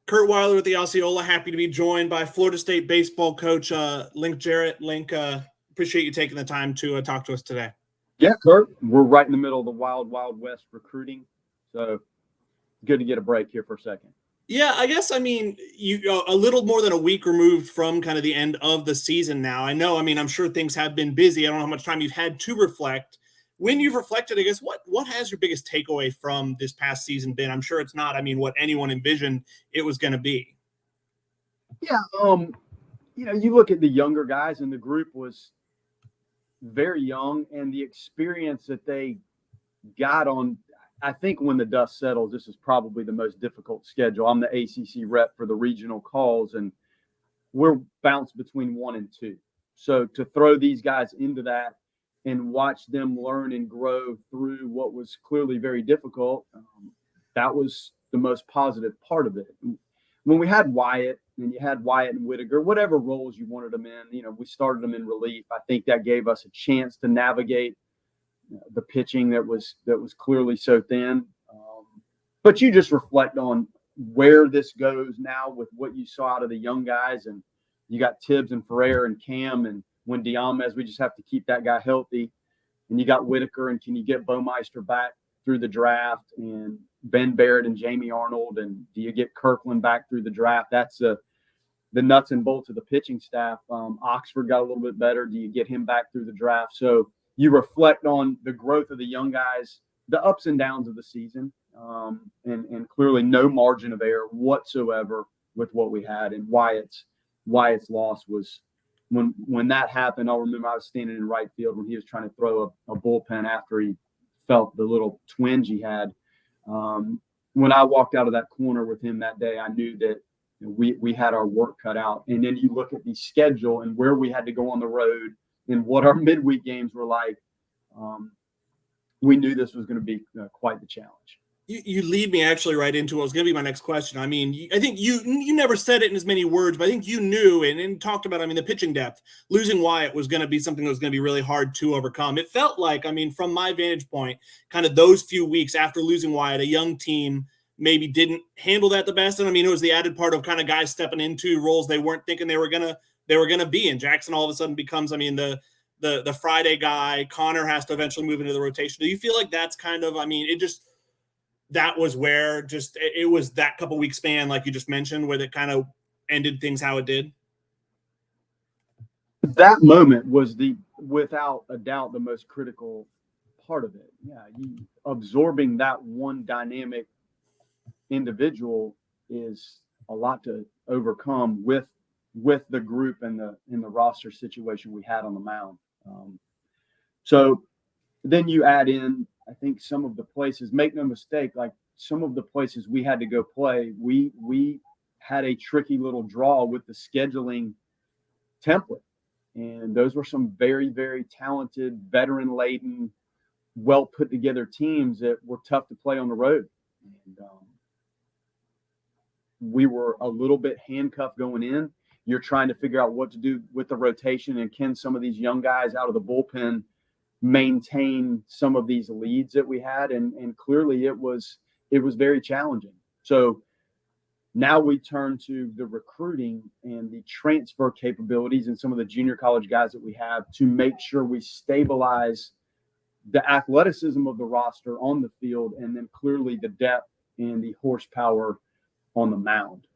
Kurt Weiler with the Osceola, happy to be joined by Florida State baseball coach Link Jarrett. Link, appreciate you taking the time to talk to us today. Yeah, Kurt, we're right in the middle of the wild, wild west recruiting. So good to get a break here for a second. Yeah, I guess, you a little more than a week removed from kind of the end of the season now. I know, I'm sure things have been busy. I don't know how much time you've had to reflect. When you've reflected, I guess, what has your biggest takeaway from this past season been? I'm sure it's not, what anyone envisioned it was going to be. Yeah, you look at the younger guys, and the group was very young, and the experience that they got on, I think when the dust settles, this is probably the most difficult schedule. I'm the ACC rep for the regional calls, and we're bounced between 1 and 2. So to throw these guys into that and watch them learn and grow through what was clearly very difficult, that was the most positive part of it. When we had Wyatt, and you had Wyatt and Whitaker, whatever roles you wanted them in, we started them in relief. I think that gave us a chance to navigate the pitching that was clearly so thin. But you just reflect on where this goes now with what you saw out of the young guys, and you got Tibbs and Ferrer and Cam, and when Diamez, we just have to keep that guy healthy. And you got Whitaker, and can you get Baumeister back through the draft, and Ben Barrett and Jamie Arnold, and do you get Kirkland back through the draft? That's the nuts and bolts of the pitching staff. Oxford got a little bit better. Do you get him back through the draft? So you reflect on the growth of the young guys, the ups and downs of the season, and clearly no margin of error whatsoever with what we had. And Wyatt's loss was when that happened. I'll remember I was standing in right field when he was trying to throw a bullpen after he felt the little twinge he had. When I walked out of that corner with him that day, I knew that we had our work cut out. And then you look at the schedule and where we had to go on the road and what our midweek games were like. We knew this was going to be quite the challenge. You lead me actually right into what was going to be my next question. I think you never said it in as many words, but I think you knew and talked about, the pitching depth. Losing Wyatt was going to be something that was going to be really hard to overcome. It felt like, from my vantage point, kind of those few weeks after losing Wyatt, a young team maybe didn't handle that the best. And it was the added part of kind of guys stepping into roles they weren't thinking they were gonna be. And Jackson all of a sudden becomes, the Friday guy. Connor has to eventually move into the rotation. Do you feel like that's kind of, that was where it was that couple week span, like you just mentioned, where it kind of ended things how it did? That moment was without a doubt, the most critical part of it. Yeah, absorbing that one dynamic individual is a lot to overcome with the group and the roster situation we had on the mound. So then you add in, I think, some of the places, make no mistake, like some of the places we had to go play, we had a tricky little draw with the scheduling template. And those were some very, very talented, veteran-laden, well put together teams that were tough to play on the road. And we were a little bit handcuffed going in. You're trying to figure out what to do with the rotation, and can some of these young guys out of the bullpen maintain some of these leads that we had? And clearly it was very challenging. So now we turn to the recruiting and the transfer capabilities and some of the junior college guys that we have to make sure we stabilize the athleticism of the roster on the field, and then clearly the depth and the horsepower on the mound.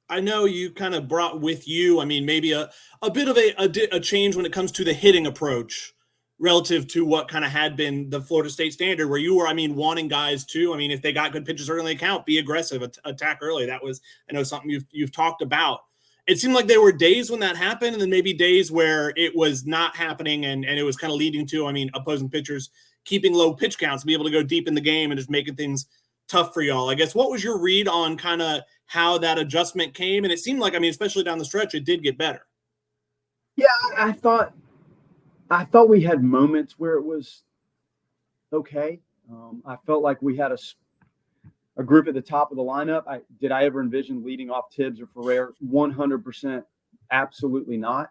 I know you kind of brought with you, maybe a bit of a change when it comes to the hitting approach relative to what kind of had been the Florida State standard, where you were, wanting guys to, if they got good pitches early in the count, be aggressive, attack early. That was, I know, something you've talked about. It seemed like there were days when that happened, and then maybe days where it was not happening, and it was kind of leading to, opposing pitchers keeping low pitch counts, be able to go deep in the game and just making things tough for y'all. I guess, what was your read on kind of how that adjustment came? And it seemed like, especially down the stretch, it did get better. Yeah, I thought we had moments where it was okay. I felt like we had a group at the top of the lineup. Did I ever envision leading off Tibbs or Ferrer? 100%, absolutely not.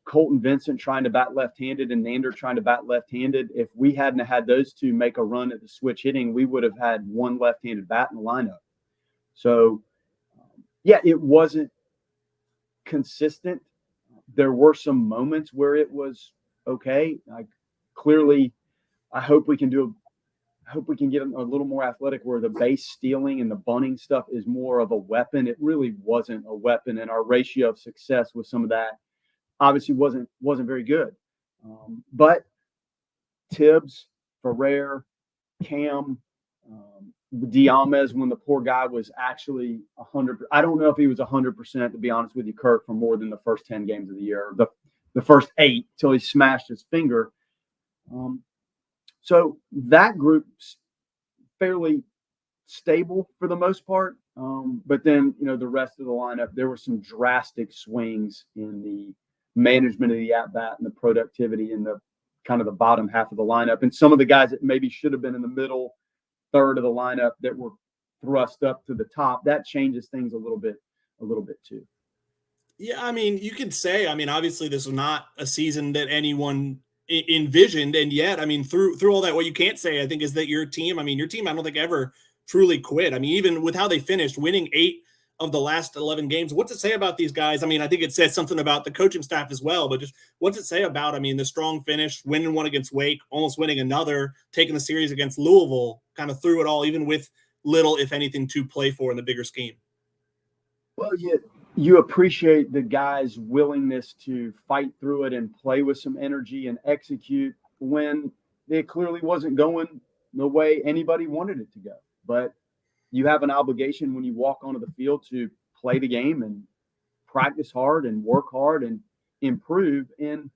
Colton Vincent trying to bat left-handed and Nander trying to bat left-handed. If we hadn't had those two make a run at the switch hitting, we would have had one left-handed bat in the lineup. So, yeah, it wasn't consistent. There were some moments where it was okay. Like clearly, I hope we can get a little more athletic where the base stealing and the bunting stuff is more of a weapon. It really wasn't a weapon, and our ratio of success with some of that obviously wasn't very good. But Tibbs, Ferrer, Cam, Diamez, when the poor guy was actually 100. I don't know if he was 100%, to be honest with you, Kirk, for more than the first 10 games of the year, the first 8 till he smashed his finger. So that group's fairly stable for the most part. But then, the rest of the lineup, there were some drastic swings in the management of the at-bat and the productivity in the kind of the bottom half of the lineup. And some of the guys that maybe should have been in the middle third of the lineup that were thrust up to the top, that changes things a little bit too. Yeah, I mean, you could say, obviously this was not a season that anyone envisioned, and yet, through all that, what you can't say, I think, is that your team, I don't think ever truly quit. Even with how they finished, winning 8 of the last 11 games, what's it say about these guys? I think it says something about the coaching staff as well, but just what's it say about, the strong finish, winning one against Wake, almost winning another, taking the series against Louisville, kind of through it all, even with little, if anything, to play for in the bigger scheme? Well, you appreciate the guys' willingness to fight through it and play with some energy and execute when it clearly wasn't going the way anybody wanted it to go. But you have an obligation when you walk onto the field to play the game and practice hard and work hard and improve. And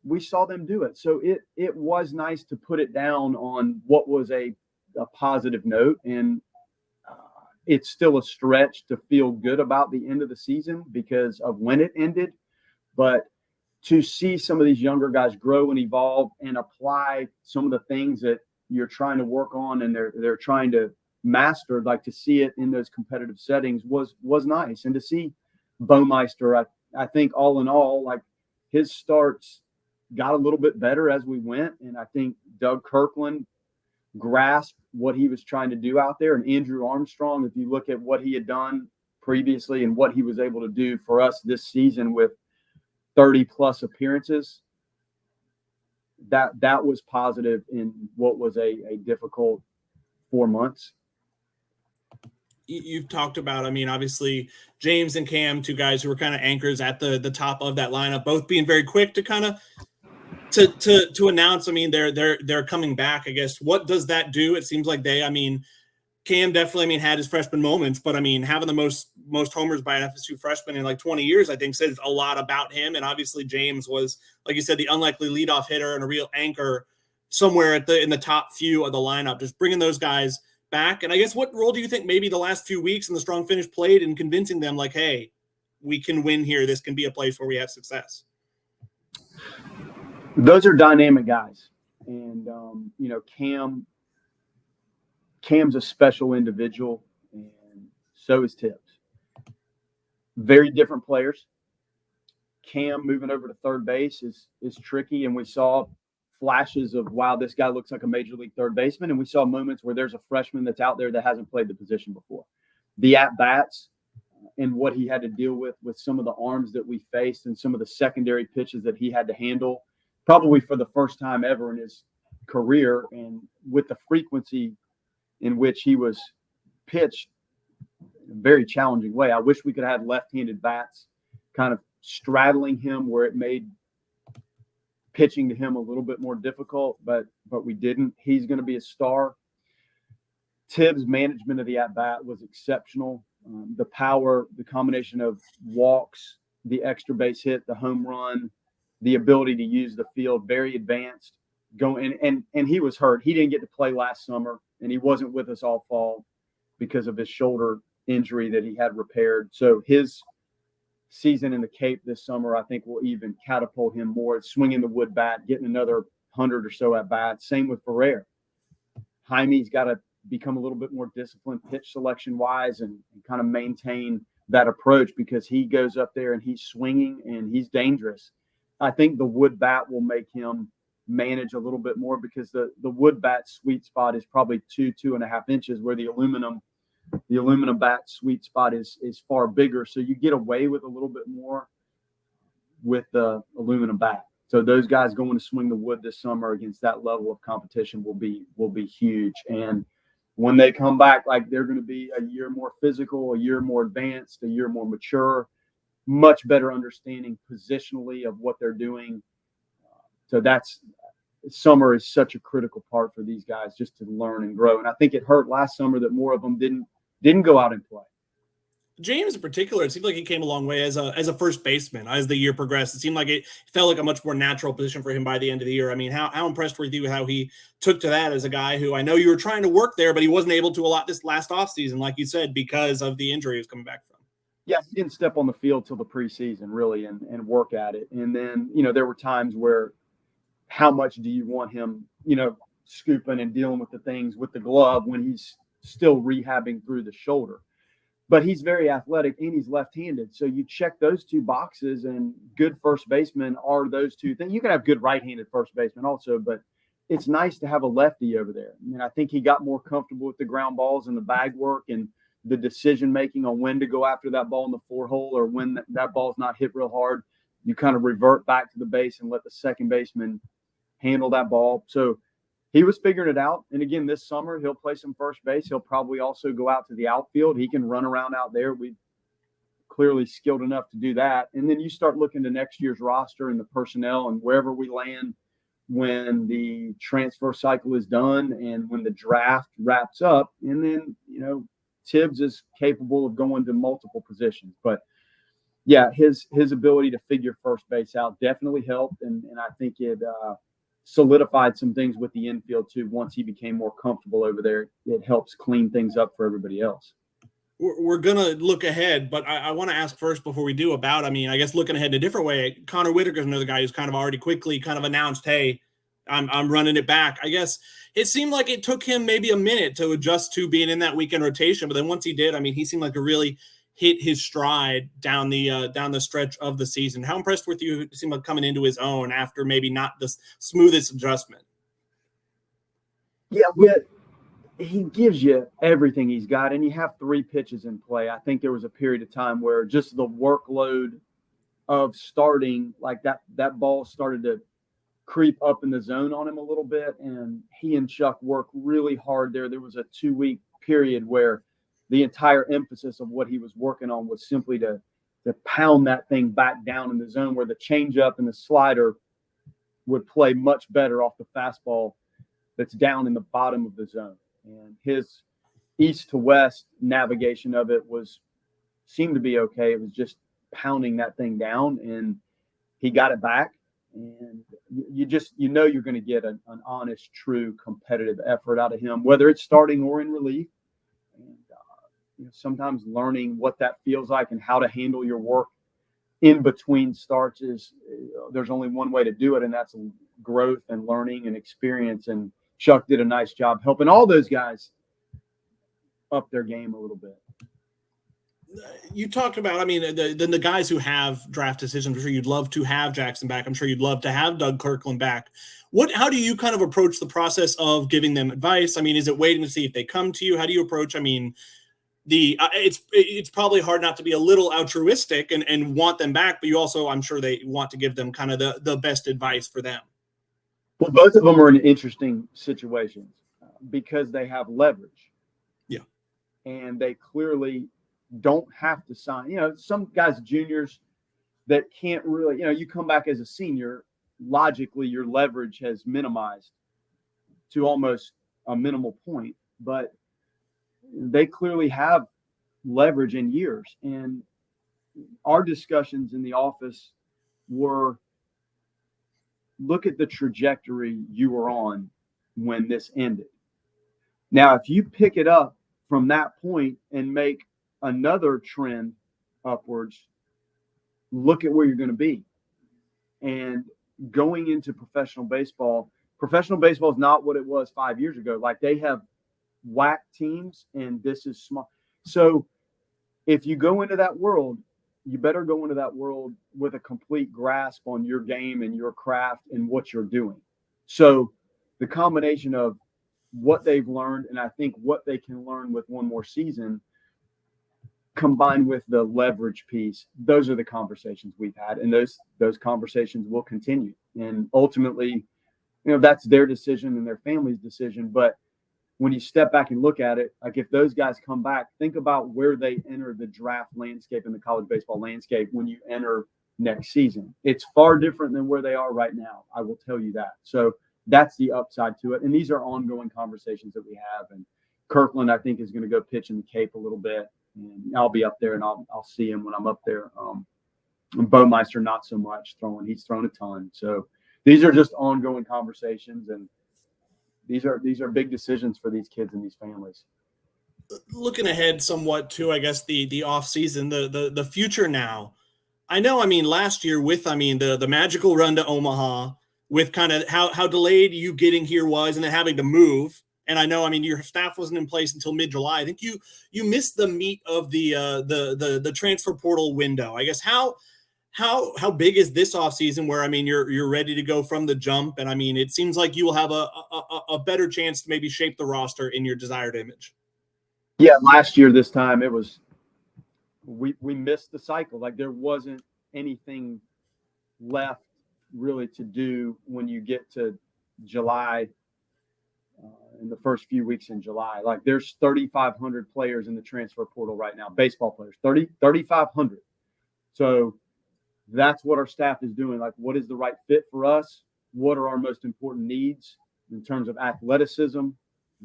we saw them do it. So it was nice to put it down on what was a positive note. And it's still a stretch to feel good about the end of the season because of when it ended. But to see some of these younger guys grow and evolve and apply some of the things that you're trying to work on and they're trying to master, like to see it in those competitive settings was nice. And to see Baumeister, I think all in all, like his starts got a little bit better as we went. And I think Doug Kirkland grasped what he was trying to do out there. And Andrew Armstrong, if you look at what he had done previously and what he was able to do for us this season with 30 plus appearances, that was positive in what was a difficult 4 months. You've talked about, obviously James and Cam, 2 guys who were kind of anchors at the top of that lineup, both being very quick to kind of to announce, they're coming back, I guess. What does that do? It seems like Cam definitely, had his freshman moments, but having the most homers by an FSU freshman in like 20 years, I think says a lot about him. And obviously James was, like you said, the unlikely leadoff hitter and a real anchor somewhere in the top few of the lineup, just bringing those guys back. And I guess what role do you think maybe the last few weeks and the strong finish played in convincing them like, hey, we can win here. This can be a place where we have success. Those are dynamic guys. And, Cam's a special individual, and so is Tibbs. Very different players. Cam moving over to third base is tricky, and we saw flashes of, wow, this guy looks like a major league third baseman, and we saw moments where there's a freshman that's out there that hasn't played the position before. The at-bats and what he had to deal with some of the arms that we faced and some of the secondary pitches that he had to handle, probably for the first time ever in his career, and with the frequency in which he was pitched in a very challenging way. I wish we could have had left-handed bats kind of straddling him where it made pitching to him a little bit more difficult, but we didn't. He's going to be a star. Tibbs' management of the at-bat was exceptional. The power, the combination of walks, the extra base hit, the home run, the ability to use the field, very advanced. And he was hurt. He didn't get to play last summer, and he wasn't with us all fall because of his shoulder injury that he had repaired. So his season in the Cape this summer, I think, will even catapult him more. Swinging the wood bat, getting another 100 or so at bats. Same with Ferrer. Jaime's got to become a little bit more disciplined pitch selection wise and kind of maintain that approach because he goes up there and he's swinging and he's dangerous. I think the wood bat will make him manage a little bit more because the wood bat sweet spot is probably 2.5 inches, where the aluminum the aluminum bat sweet spot is far bigger. So you get away with a little bit more with the aluminum bat. So those guys going to swing the wood this summer against that level of competition will be huge. And when they come back, like they're going to be a year more physical, a year more advanced, a year more mature, much better understanding positionally of what they're doing. So that's summer is such a critical part for these guys just to learn and grow. And I think it hurt last summer that more of them didn't go out and play. James in particular, it seemed like he came a long way as a first baseman as the year progressed. It seemed like it felt like a much more natural position for him by the end of the year. I mean, how impressed were you with how he took to that as a guy who I know you were trying to work there, but he wasn't able to a lot this last offseason, like you said, because of the injury he was coming back from. Yeah, he didn't step on the field till the preseason really and work at it. And then, there were times where how much do you want him, scooping and dealing with the things with the glove when he's still rehabbing through the shoulder. But he's very athletic and he's left-handed. So you check those two boxes, and good first baseman are those two things. You can have good right-handed first baseman also, but it's nice to have a lefty over there. I mean, I think he got more comfortable with the ground balls and the bag work and the decision-making on when to go after that ball in the 4-hole or when that ball's not hit real hard. You kind of revert back to the base and let the second baseman handle that ball. So he was figuring it out. And again, this summer, he'll play some first base. He'll probably also go out to the outfield. He can run around out there. We've clearly skilled enough to do that. And then you start looking to next year's roster and the personnel and wherever we land when the transfer cycle is done and when the draft wraps up. And then, Tibbs is capable of going to multiple positions. But, yeah, his ability to figure first base out definitely helped. And I think it solidified some things with the infield too. Once he became more comfortable over there, it helps clean things up for everybody else. We're going to look ahead, but I want to ask first before we do about, I guess looking ahead in a different way, Connor Whitaker is another guy who's kind of already quickly kind of announced, hey, I'm running it back. I guess it seemed like it took him maybe a minute to adjust to being in that weekend rotation. But then once he did, he seemed like a really hit his stride down the stretch of the season. How impressed with you it seemed like coming into his own after maybe not the smoothest adjustment? Yeah, but he gives you everything he's got, and you have 3 pitches in play. I think there was a period of time where just the workload of starting, like that ball started to creep up in the zone on him a little bit, and he and Chuck worked really hard there. There was a 2-week period where the entire emphasis of what he was working on was simply to pound that thing back down in the zone where the changeup and the slider would play much better off the fastball that's down in the bottom of the zone. And his east to west navigation of it seemed to be okay. It was just pounding that thing down, and he got it back. And you're going to get an honest, true, competitive effort out of him, whether it's starting or in relief. And sometimes learning what that feels like and how to handle your work in between starts there's only one way to do it, and that's growth and learning and experience. And Chuck did a nice job helping all those guys up their game a little bit. You talked about, the guys who have draft decisions. I'm sure you'd love to have Jackson back. I'm sure you'd love to have Doug Kirkland back. How do you kind of approach the process of giving them advice? Is it waiting to see if they come to you? How do you approach? It's probably hard not to be a little altruistic and want them back, but you also, I'm sure they want to give them kind of the best advice for them. Well, both of them are in interesting situations because they have leverage. Yeah. And they clearly don't have to sign. Some guys, juniors, that can't really, you come back as a senior, logically your leverage has minimized to almost a minimal point, but they clearly have leverage in years. And our discussions in the office were, look at the trajectory you were on when this ended. Now, if you pick it up from that point and make another trend upwards, look at where you're going to be. And going into professional baseball is not what it was 5 years ago. Like, they have whack teams, and this is small. So if you go into that world, you better go into that world with a complete grasp on your game and your craft and what you're doing. So the combination of what they've learned, and I think what they can learn with one more season, combined with the leverage piece. Those are the conversations we've had, and those conversations will continue. And ultimately, that's their decision and their family's decision. But when you step back and look at it, like if those guys come back, think about where they enter the draft landscape and the college baseball landscape when you enter next season. It's far different than where they are right now. I will tell you that. So that's the upside to it. And these are ongoing conversations that we have. And Kirkland, I think, is going to go pitch in the Cape a little bit. And I'll be up there and I'll see him when I'm up there. Baumeister, not so much throwing. He's thrown a ton. So these are just ongoing conversations, and these are big decisions for these kids and these families. Looking ahead somewhat to, I guess, the off season, the future now. I know, last year with, the magical run to Omaha, with kind of how delayed you getting here was, and then having to move. And I know, your staff wasn't in place until mid-July. I think you missed the meat of the transfer portal window. I guess how big is this offseason where, you're ready to go from the jump? And it seems like you will have a better chance to maybe shape the roster in your desired image. Yeah, last year this time it was we missed the cycle. Like there wasn't anything left really to do when you get to July, in the first few weeks in July. Like there's 3,500 players in the transfer portal right now, baseball players, 3,500. So that's what our staff is doing. Like, what is the right fit for us? What are our most important needs in terms of athleticism,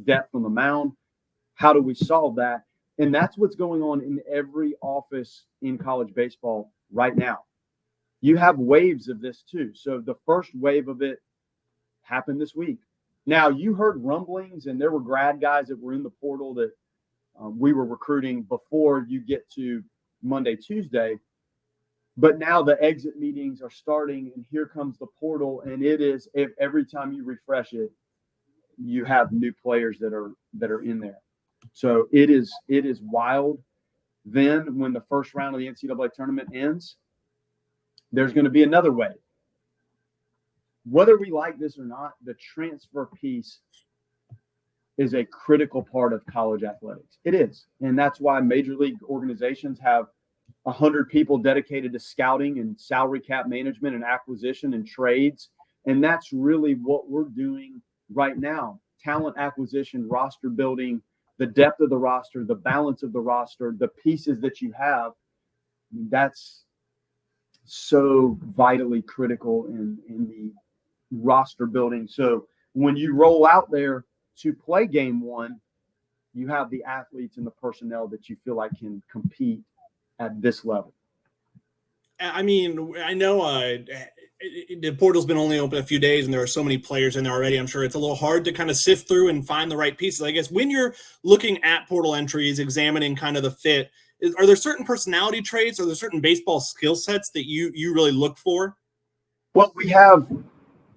depth on the mound? How do we solve that? And that's what's going on in every office in college baseball right now. You have waves of this too. So the first wave of it happened this week. Now, you heard rumblings, and there were grad guys that were in the portal that we were recruiting before you get to Monday, Tuesday. But now the exit meetings are starting, and here comes the portal. And it is, every time you refresh it, you have new players that are in there. So it is wild. Then when the first round of the NCAA tournament ends, there's going to be another wave. Whether we like this or not, the transfer piece is a critical part of college athletics. It is. And that's why major league organizations have 100 people dedicated to scouting and salary cap management and acquisition and trades. And that's really what we're doing right now. Talent acquisition, roster building, the depth of the roster, the balance of the roster, the pieces that you have. That's so vitally critical in the roster building. So when you roll out there to play game one, you have the athletes and the personnel that you feel like can compete at this level. I know the portal's been only open a few days, and there are so many players in there already. I'm sure it's a little hard to kind of sift through and find the right pieces. I guess when you're looking at portal entries, examining kind of the fit, are there certain personality traits, or are there certain baseball skill sets that you really look for? Well, we have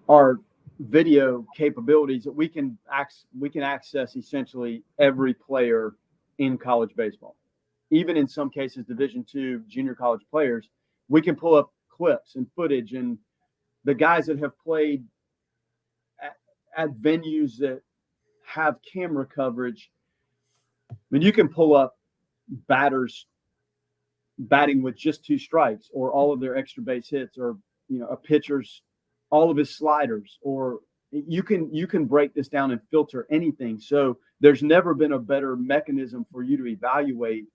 our video capabilities that we can access essentially every player in college baseball. Even in some cases, Division II junior college players, we can pull up clips and footage, and the guys that have played at venues that have camera coverage. I mean, you can pull up batters batting with just 2 strikes, or all of their extra base hits, or a pitcher's all of his sliders, or you can break this down and filter anything. So there's never been a better mechanism for you to evaluate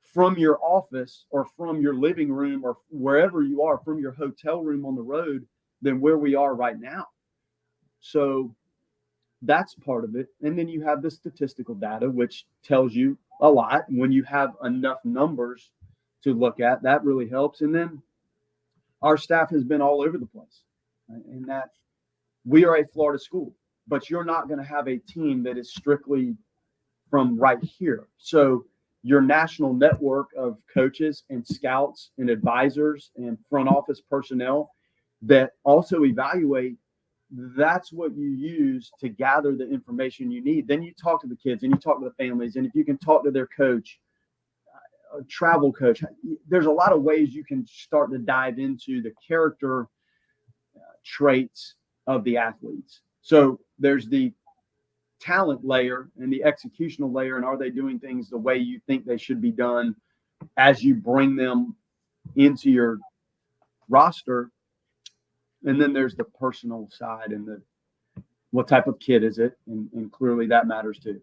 from your office or from your living room or wherever you are, from your hotel room on the road, than where we are right now. So that's part of it. And then you have the statistical data, which tells you a lot. When you have enough numbers to look at, that really helps. And then our staff has been all over the place, right? And that we are a Florida school, but you're not going to have a team that is strictly from right here. So your national network of coaches and scouts and advisors and front office personnel that also evaluate, that's what you use to gather the information you need. Then you talk to the kids and you talk to the families. And if you can talk to their coach, a travel coach, there's a lot of ways you can start to dive into the character traits of the athletes. So there's the talent layer and the executional layer, and are they doing things the way you think they should be done as you bring them into your roster. And then there's the personal side and the what type of kid is it, and clearly that matters too.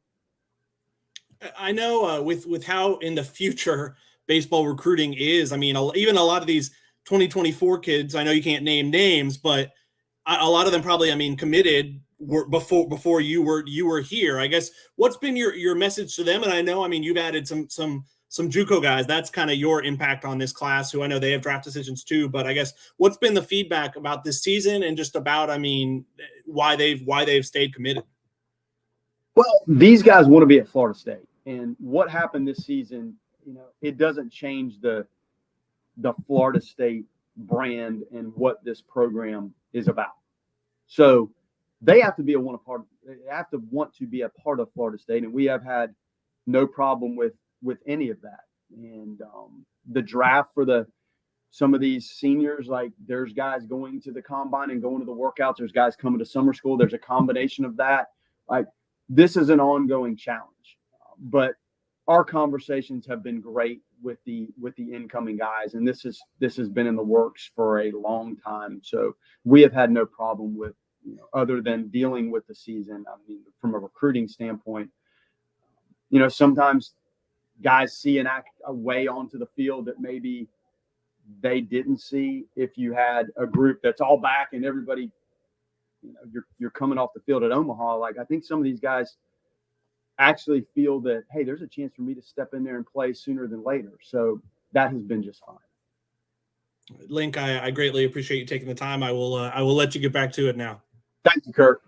I know with how in the future baseball recruiting is. I mean, even a lot of these 2024 kids. I know you can't name names, but a lot of them probably, I mean, committed before you were here. I guess what's been your message to them? And I know, I mean, you've added some JUCO guys. That's kind of your impact on this class, who I know they have draft decisions too. But I guess what's been the feedback about this season and just about, I mean, why they've stayed committed? Well, these guys want to be at Florida State, and what happened this season, you know, it doesn't change the Florida State brand and what this program is about. So they have to be they have to want to be a part of Florida State, and we have had no problem with any of that. And the draft for some of these seniors, like there's guys going to the combine and going to the workouts. There's guys coming to summer school. There's a combination of that. Like this is an ongoing challenge, but our conversations have been great with the incoming guys, and this has been in the works for a long time. So we have had no problem with, you know, other than dealing with the season. I mean, from a recruiting standpoint, you know, sometimes guys see a way onto the field that maybe they didn't see. If you had a group that's all back and everybody, you know, you're coming off the field at Omaha, like I think some of these guys actually feel that, hey, there's a chance for me to step in there and play sooner than later. So that has been just fine. Link, I greatly appreciate you taking the time. I will let you get back to it now. Thank you, Kirk.